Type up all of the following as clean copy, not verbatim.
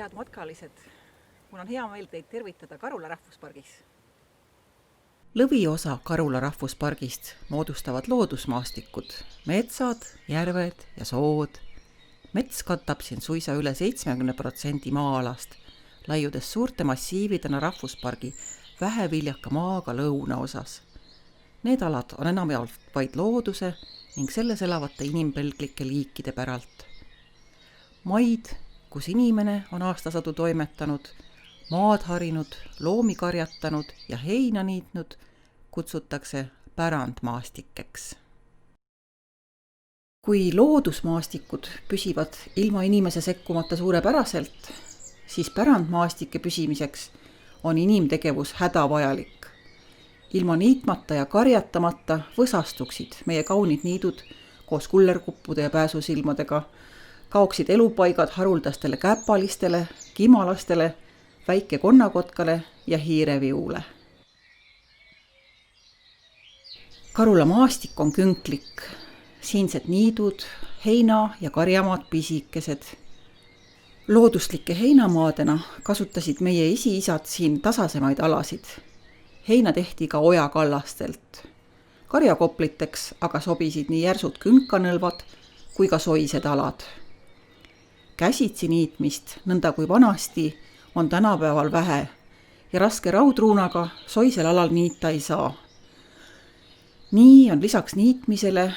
head matkalised! Mul on hea meel teid tervitada Karula rahvuspargis. Lõviosa Karula rahvuspargist moodustavad loodusmaastikud, metsad, järved ja sood. Mets katab siin suisa üle 70% maa-alast, laiudes suurte massiividena rahvuspargi väheviljaka maaga lõunaosas. Need alad on enamjaolt vaid looduse ning selles elavate inimpelglike liikide päralt. Maid, kus inimene on aastasadu toimetanud, maad harinud, loomi karjatanud ja heina niitnud, kutsutakse pärandmaastikeks. Kui loodusmaastikud püsivad ilma inimese sekkumata suurepäraselt, siis pärandmaastike püsimiseks on inimtegevus hädavajalik. Ilma niitmata ja karjatamata võsastuksid meie kaunid niidud koos kullerkuppude ja pääsusilmadega, kaoksid elupaigad haruldastele käpalistele, kimalastele, väikekonnakotkale ja hiireviule. Karula maastik on künklik, siinsed niidud, heina- ja karjamaad pisikesed. Looduslike heinamaadena kasutasid meie esiisad siin tasasemaid alasid. Heina tehti ka ojakallastelt. Karjakopliteks aga sobisid nii järsud künkanõlvad kui ka soised alad. Käsitsi niitmist, nõnda kui vanasti, on tänapäeval vähe ja raske raudruunaga soisel alal niita ei saa. Nii on lisaks niitmisele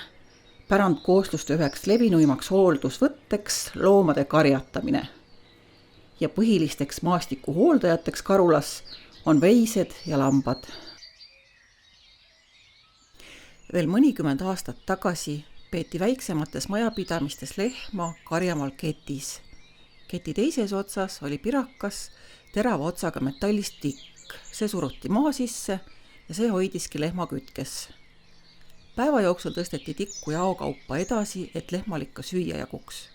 pärandkoosluste üheks levinuimaks hooldusvõtteks loomade karjatamine. Ja põhilisteks maastiku hooldajateks Karulas on veised ja lambad. Veel mõnikümmend aastat tagasi peeti väiksemates majapidamistes lehma karjamaal ketis. Keti teises otsas oli pirakas terava otsaga metallist tikk. See suruti maa sisse ja see hoidiski lehma kütkes. Päeva jooksul tõsteti tikku jaokaupa edasi, et lehmal ikka süüa jaguks.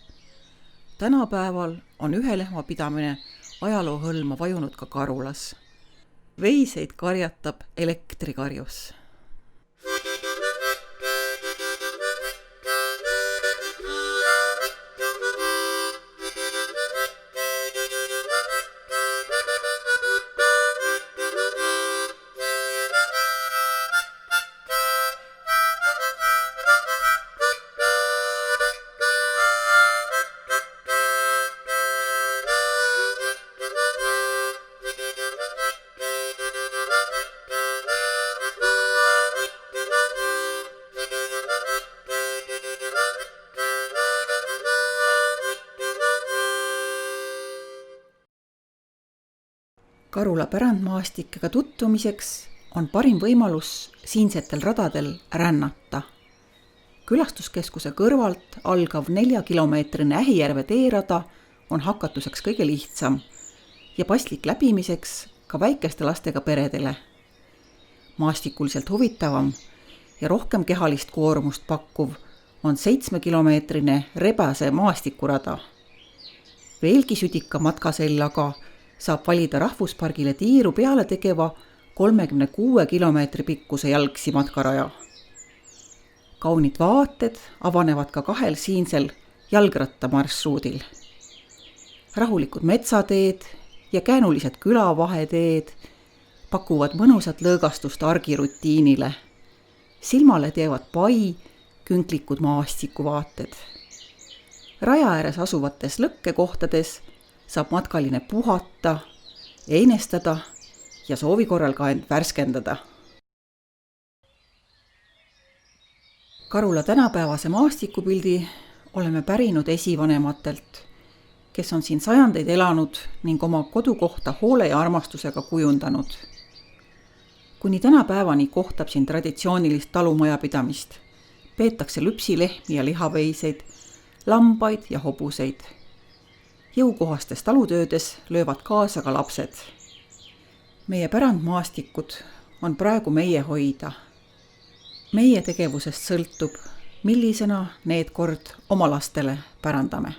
Tänapäeval on ühe lehma pidamine ajaloo hõlma vajunud ka Karulas. Veiseid karjatab elektrikarjus. Karula pärandmaastikega tutvumiseks on parim võimalus siinsetel radadel rännata. Külastuskeskuse kõrvalt algav 4-kilomeetrine Ähijärve teerada on hakatuseks kõige lihtsam ja paslik läbimiseks ka väikeste lastega peredele. Maastikuliselt huvitavam ja rohkem kehalist koormust pakkuv on 7-kilomeetrine Rebase maastikurada. Veelgi südika matkasell aga saab valida rahvuspargile tiiru peale tegeva 36 kilomeetri pikkuse jalgsi matkaraja. Kaunid vaated avanevad ka kahel siinsel jalgrattamarsruudil. Rahulikud metsateed ja käänulised külavaheteed pakuvad mõnusat lõõgastust argirutiinile. Silmale teevad pai künklikud maastikuvaated. Raja ääres asuvates lõkkekohtades saab matkaline puhata, einestada ja soovi korral ka end värskendada. Karula tänapäevase maastikupildi oleme pärinud esivanematelt, kes on siin sajandeid elanud ning oma kodukohta hoole ja armastusega kujundanud. Kuni tänapäevani kohtab siin traditsioonilist talumajapidamist. Peetakse lüpsilehmi ja lihaveiseid, lambaid ja hobuseid. Jõukohastes talutöödes löövad kaasa ka lapsed. Meie pärandmaastikud on praegu meie hoida. Meie tegevusest sõltub, millisena need kord oma lastele pärandame.